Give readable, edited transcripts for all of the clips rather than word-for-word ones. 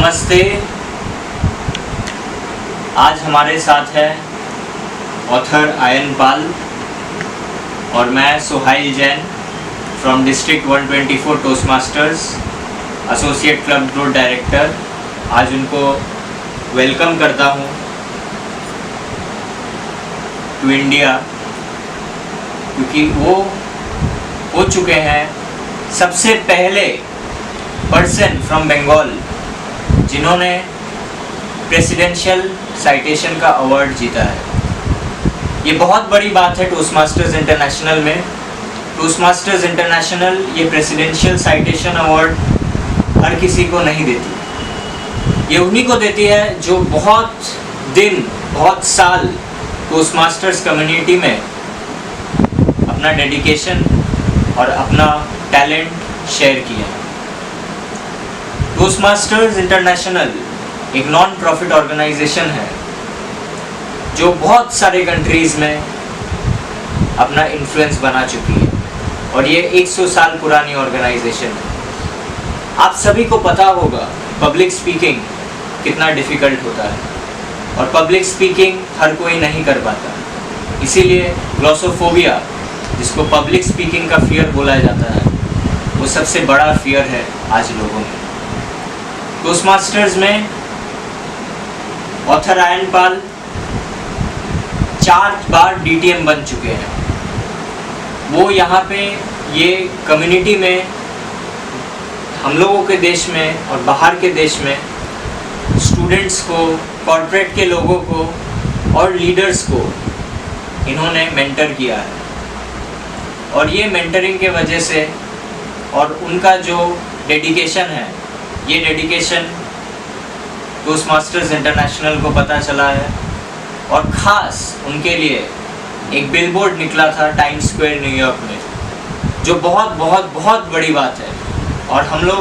नमस्ते। आज हमारे साथ है ऑथर आयन पाल और मैं Sohail Jain from district 124 Toastmasters, associate club growth director. आज उनको वेलकम करता हूँ टू इंडिया, क्योंकि वो हो चुके हैं सबसे पहले पर्सन फ्रॉम बंगाल जिन्होंने प्रेसिडेंशियल साइटेशन का अवार्ड जीता है। ये बहुत बड़ी बात है टोस्ट मास्टर्स इंटरनेशनल में। टोस्ट मास्टर्स इंटरनेशनल ये प्रेसिडेंशियल साइटेशन अवार्ड हर किसी को नहीं देती। ये उन्हीं को देती है जो बहुत दिन, बहुत साल टोस्ट मास्टर्स कम्युनिटी में अपना डेडिकेशन और अपना टैलेंट शेयर किया। टोस्ट मास्टर्स इंटरनेशनल एक नॉन प्रॉफिट ऑर्गेनाइजेशन है जो बहुत सारे कंट्रीज़ में अपना इन्फ्लुएंस बना चुकी है और ये 100 साल पुरानी ऑर्गेनाइजेशन है। आप सभी को पता होगा पब्लिक स्पीकिंग कितना डिफ़िकल्ट होता है और पब्लिक स्पीकिंग हर कोई नहीं कर पाता। इसीलिए ग्लॉसोफोबिया, जिसको पब्लिक स्पीकिंग का फियर बोला जाता है, वो सबसे बड़ा फियर है आज लोगों में। टोस्ट मास्टर्स में ऑथर आयन पाल 4 बार DTM बन चुके हैं। वो यहाँ पे ये कम्युनिटी में, हम लोगों के देश में और बाहर के देश में स्टूडेंट्स को, कॉर्पोरेट के लोगों को और लीडर्स को इन्होंने मेंटर किया है। और ये मेंटरिंग के वजह से और उनका जो डेडिकेशन है, ये डेडिकेशन टोस्ट मास्टर्स इंटरनेशनल को पता चला है और ख़ास उनके लिए एक बिलबोर्ड निकला था टाइम्स स्क्वायर न्यूयॉर्क में, जो बहुत बहुत बहुत बड़ी बात है। और हम लोग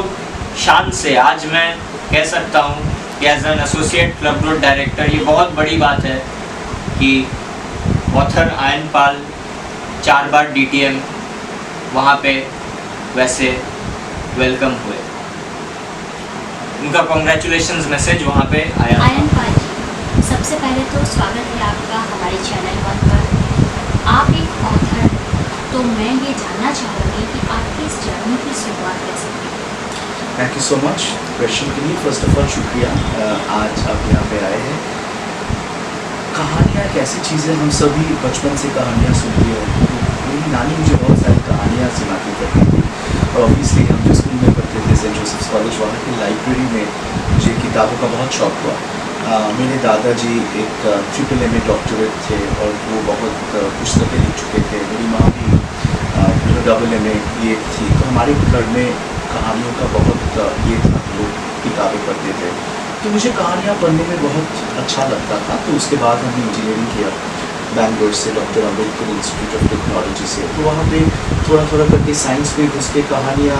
शान से, आज मैं कह सकता हूँ कि as an associate club growth director, ये बहुत बड़ी बात है कि ऑथर आयन पाल 4 बार DTM वहाँ पे वैसे वेलकम हुए। उनका कॉन्ग्रेचुलेशंस मैसेज वहाँ पे आया। आयन पाल जी, सबसे पहले तो स्वागत है आपका हमारे चैनल 1 पर। आप एक ऑथर, तो मैं ये जानना चाहूँगी कि आपकी इस जर्नी की शुरुआत कैसे हुई? Thank you so much question के लिए। फर्स्ट ऑफ ऑल शुक्रिया, आज आप यहाँ पे आए हैं। कहानियाँ एक ऐसी चीज़ है, हम सभी बचपन से कहानियाँ सुनते हैं। मेरी नानी मुझे बहुत सारी कहानियाँ सुनाती करती थी और ऑब्वियसली हम जो स्कूल में पढ़ते थे सेंट जोसेफ्स कॉलेज, वहाँ की लाइब्रेरी में मुझे किताबों का बहुत शौक़ हुआ। मेरे दादाजी एक AAA में डॉक्टरेट थे और वो बहुत पुस्तकें लिख चुके थे। मेरी माँ भी AA में ये थी, तो हमारे घर में कहानियों का बहुत ये था, लोग किताबें पढ़ते थे। तो मुझे कहानियाँ पढ़ने में बहुत अच्छा लगता था। तो उसके बाद हमने इंजीनियरिंग किया बैंगलोर से, doctor Ambedkar institute of technology से। तो वहाँ पे थोड़ा थोड़ा करके साइंस में घुस के कहानियाँ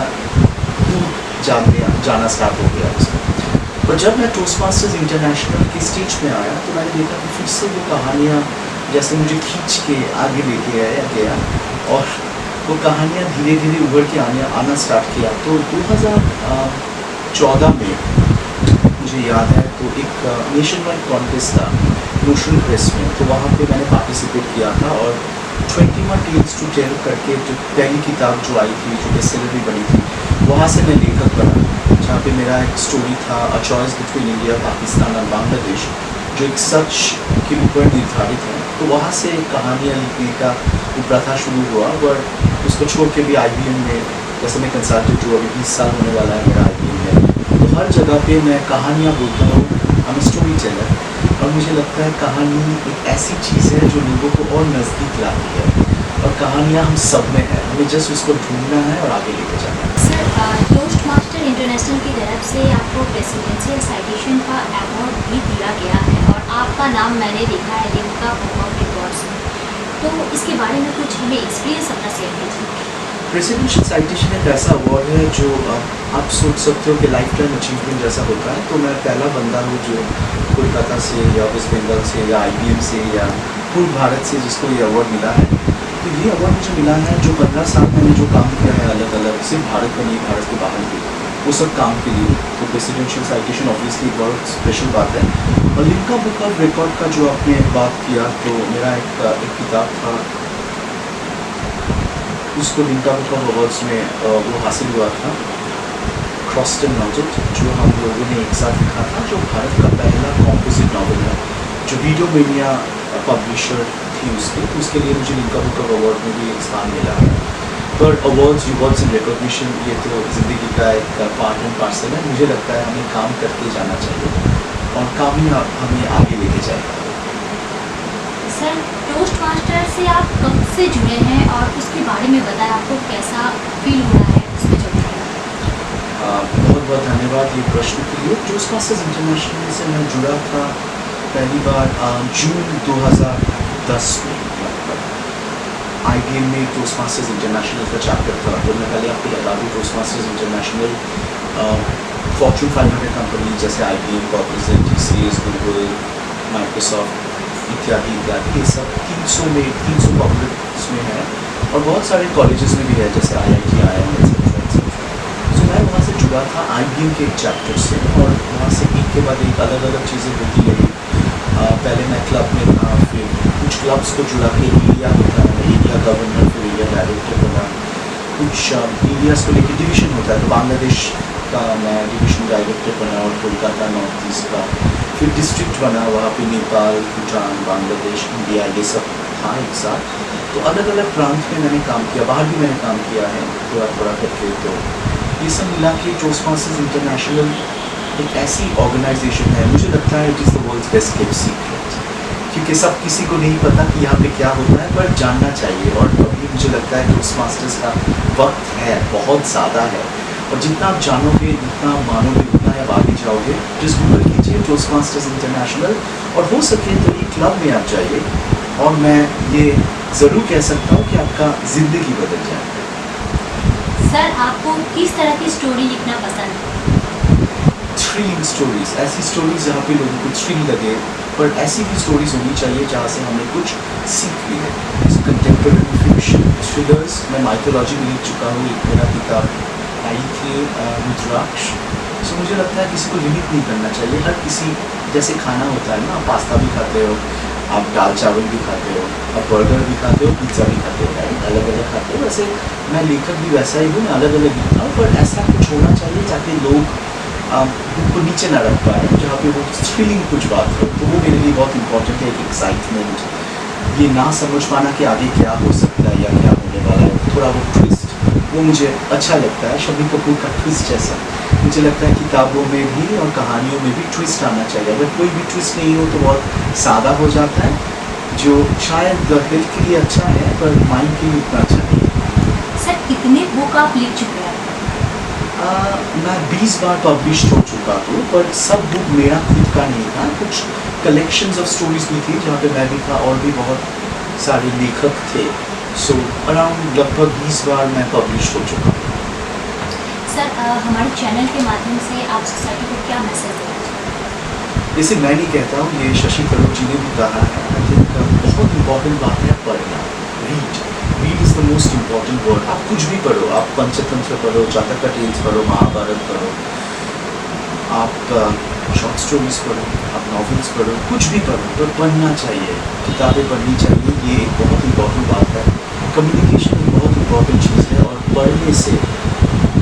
जाना स्टार्ट हो गया उसका। और जब मैं टोस्ट मास्टर्स इंटरनेशनल की स्टेज में आया तो मैंने देखा कि फिर से वो कहानियाँ जैसे मुझे खींच के आगे लेके आया गया और वो कहानियाँ धीरे धीरे उभर के आना स्टार्ट किया। तो 2014 में मुझे याद है, तो एक नेशन वाइड कॉन्टेस्ट था नोशन प्रेस में, तो वहाँ पे मैंने पार्टिसिपेट किया था और 21 टेल्स टू टेल करके जो पहली किताब जो आई थी, जो बेस्टसेलर भी बनी थी, वहाँ से मैं लेखक बना, जहाँ पे मेरा एक स्टोरी था a choice between India, Pakistan और बांग्लादेश, जो एक सच के ऊपर निर्धारित है। तो वहाँ से कहानियाँ लिखने का वो प्रथा शुरू हुआ और उसको छोड़ के भी IBM में, जैसे मैं कंसल्टेंट हूँ, अभी 20 साल होने वाला है मेरा IBM में, तो हर जगह पे मैं कहानियाँ बोलता हूँ। हम स्टोरी टेलर, और मुझे लगता है कहानी एक ऐसी चीज़ है जो लोगों को और नज़दीक लाती है और कहानियाँ हम सब में है, हमें जस्ट उसको ढूंढना है और आगे लेके जाना है। सर, टोस्ट मास्टर इंटरनेशनल की तरफ से आपको प्रेसिडेंशियल साइटेशन का अवार्ड भी दिया गया है और आपका नाम मैंने देखा है लिम्का बुक ऑफ रिकॉर्ड्स में। तो इसके बारे में कुछ हमें एक्सपीरियंस अपना शेयर कीजिए। प्रेसिडेंशियल साइटेशन एक ऐसा अवार्ड है जो आप सोच सकते हो कि लाइफ टाइम अचीवमेंट जैसा होता है। तो मैं पहला बंदा हूँ जो कोलकाता से या वेस्ट बंगाल से या IBM से या पूर्व भारत से जिसको ये अवार्ड मिला है। तो ये अवार्ड मुझे मिला है जो 15 साल मैंने जो काम किया है अलग अलग, सिर्फ भारत में नहीं, भारत के बाहर भी। वो सब काम के लिए। तो प्रेसिडेंशियल साइटेशन ऑब्वियसली एक बहुत स्पेशल बात है। और लिम्का बुक ऑफ रिकॉर्ड का जो आपने बात किया, तो मेरा एक किताब था, उसको लिम्का बुक ऑफ अवार्ड्स में वो हासिल हुआ था, क्रॉस्ड एंड नॉटेड, जो हम लोगों ने एक साथ लिखा था, जो भारत का पहला कॉम्पोजिट नॉवल है, जो वीडियो मीडिया पब्लिशर थी उसके लिए मुझे लिम्का बुक ऑफ अवार्ड में भी एक स्थान मिला है। पर अवार्ड्स, रिवॉर्ड्स एंड रिकॉग्निशन ये तो ज़िंदगी का एक पार्ट एंड पार्सल है। मुझे लगता है हमें काम करके जाना चाहिए और काम ही हमें आगे लेके जाएगा। सर, टोस्ट मास्टर से आप कब से जुड़े हैं और उसके बारे में बताएं, आपको कैसा फील हो रहा है उसमें जुड़ने का? बहुत बहुत धन्यवाद ये प्रश्न के लिए। टोस्ट मास्टर्स इंटरनेशनल से मैं जुड़ा था पहली बार जून 2010 में। IBM में टोस्ट मास्टर्स इंटरनेशनल का चैप्टर था, तो मैं पहले आपको बता दूँ, toast masters international Fortune 500 company जैसे IBM, corporate, TCS, Google, Microsoft इत्यादि इत्यादि, ये सब 300 कॉर्पोरेट्स में है और बहुत सारे कॉलेजेस में भी है, जैसे IIT, IIM etc. सो मैं वहाँ से जुड़ा था IBM के एक चैप्टर से, और वहाँ से एक के बाद एक अलग अलग चीज़ें होती रही। पहले मैं क्लब में था, फिर कुछ क्लब्स को जुड़ा के एरिया होता है, एरिया गवर्नर, फिर एरिया डायरेक्टर बना। कुछ एरियाज़ को लेकर डिवीज़न होता है, तो बांग्लादेश का मैं डिवीज़न डायरेक्टर बना और कोलकाता नॉर्थ ईस्ट का, फिर डिस्ट्रिक्ट बना, वहाँ पे नेपाल, भूटान, बांग्लादेश, इंडिया, ये सब था एक साथ। तो अलग अलग प्रांत में मैंने काम किया, बाहर भी मैंने काम किया है थोड़ा थोड़ा करके। तो ये सब मिला के टोस्ट मास्टर्स इंटरनेशनल एक ऐसी ऑर्गेनाइजेशन है, मुझे लगता है it is the world's best kept secret, क्योंकि सब किसी को नहीं पता कि यहाँ पे क्या होता है, पर जानना चाहिए। और अभी मुझे लगता है टोस्ट मास्टर्स का वक्त है, बहुत ज़्यादा है, और जितना आप जानोगे, जितना आप मानोगे, उतना आप आगे जाओगे। जिस गूगल कीजिए टोस्ट मास्टर्स इंटरनेशनल, और हो सके तो ये क्लब में आप जाइए, और मैं ये ज़रूर कह सकता हूँ कि आपका ज़िंदगी बदल जाए। सर, आपको किस तरह की स्टोरी लिखना पसंद है? थ्रिलिंग स्टोरीज, ऐसी स्टोरीज जहाँ पे लोगों को थ्रिल लगे, पर ऐसी भी स्टोरीज होनी चाहिए जहाँ से हमें कुछ सीख मिले। जैसे कंटेम्प्रेरी फिक्शन, थ्रिलर्स, मैं माइथोलॉजी में लिख चुका हूँ, एक मेरा किताब आई थी रुद्राक्ष। सो मुझे लगता है किसी को लिमिट नहीं करना चाहिए, हर किसी, जैसे खाना होता है ना, आप पास्ता भी खाते हो, आप दाल चावल भी खाते हो, आप बर्गर भी खाते हो, पिज्ज़ा भी खाते हो, राइट, अलग अलग खाते हो। वैसे मैं लेखक भी वैसा ही हूँ, मैं अलग अलग लिखता हूँ, पर ऐसा कुछ होना चाहिए ताकि लोग उनको नीचे ना रख पाए, जहाँ पे वो थ्रिलिंग कुछ बात हो। तो वो मेरे लिए बहुत इंपॉर्टेंट है, एक एक्साइटमेंट, ये ना समझ पाना कि आगे क्या हो सकता है या क्या होने वाला है, थोड़ा वो ट्विस्ट, वो मुझे अच्छा लगता है। शम्मी कपूर का ट्विस्ट जैसा मुझे लगता है किताबों में भी और कहानियों में भी ट्विस्ट आना चाहिए। अगर कोई भी ट्विस्ट नहीं हो तो बहुत सादा हो जाता है, जो शायद हेल्थ के लिए अच्छा है पर माइंड के लिए उतना अच्छा नहीं है। सर, कितने बुक आप लिख चुके हैं? मैं 20 बार पब्लिश हो चुका हूँ, पर सब बुक मेरा खुद का नहीं था, कुछ कलेक्शंस ऑफ स्टोरीज भी थी जहाँ पे मैं भी था और भी बहुत सारे लेखक थे। सो अराउंड लगभग 20 बार मैं पब्लिश हो चुका हूँ। सर, हमारे चैनल के माध्यम से आप सोसाइटी को क्या मैसेज देना चाहते हैं? जैसे मैं नहीं कहता हूँ, ये शशि थरूर जी ने भी कहा है, आई थिंक बहुत इंपॉर्टेंट बात है पढ़ना, read is the most important word. आप कुछ भी पढ़ो, आप पंचतंत्र पढ़ो, जातक का टेल्स पढ़ो, महाभारत पढ़ो, आप शॉर्ट स्टोरीज पढ़ो, आप नॉवेल्स पढ़ो, कुछ भी पढ़ो, पर पढ़ना चाहिए, किताबें पढ़नी चाहिए, ये एक बहुत इम्पॉर्टेंट बात है। कम्युनिकेशन एक बहुत इम्पॉर्टेंट चीज़ है, और पढ़ने से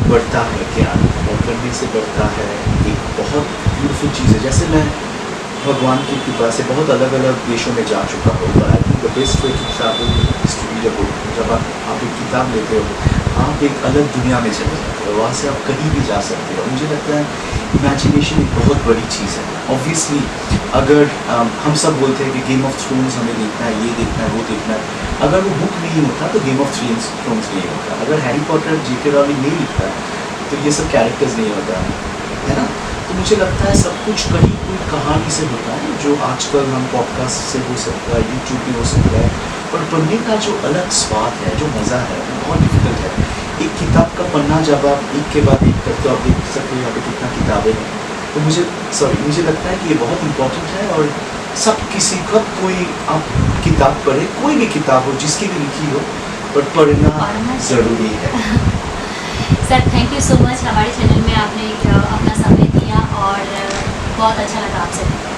बढ़ता है ज्ञान, और पढ़ने से बढ़ता है एक बहुत ब्यूटीफुल चीज़ है। जैसे मैं भगवान की कृपा से बहुत अलग अलग देशों में जा चुका हूँ, पर I think the best way to travel is to read a book. जब आप एक किताब लेते हो, आप एक अलग दुनिया में चले जाते हो, वहाँ से आप कहीं भी जा सकते हो। मुझे लगता है इमेजिनेशन एक बहुत बड़ी चीज़ है। ऑब्वियसली अगर हम सब बोलते हैं कि गेम ऑफ थ्रोन्स हमें देखना है, ये देखना है, वो देखना है, अगर वो बुक नहीं होता तो गेम ऑफ थ्रोन्स नहीं होता। अगर हैरी पॉटर J.K. रॉलिंग नहीं लिखता तो ये सब कैरेक्टर्स नहीं होता है ना। तो मुझे लगता है सब कुछ कहीं कोई कहानी से होता है, जो आजकल हम पॉडकास्ट से हो सकता है, यूट्यूब पे हो सकता है, पर पढ़ने का जो अलग स्वाद है, जो मज़ा है, वो बहुत डिफिकल्ट है। एक किताब का पन्ना जब आप एक के बाद एक करते हो, आप देख सकते हो यहाँ पे कितना किताबें हैं। तो मुझे लगता है कि ये बहुत इम्पोर्टेंट है, और सब किसी का कोई आप किताब पढ़े, कोई भी किताब हो, जिसकी भी लिखी हो, पर पढ़ना ज़रूरी है। Sir, thank you so much, हमारे चैनल में आपने बहुत अच्छा लगा आपसे।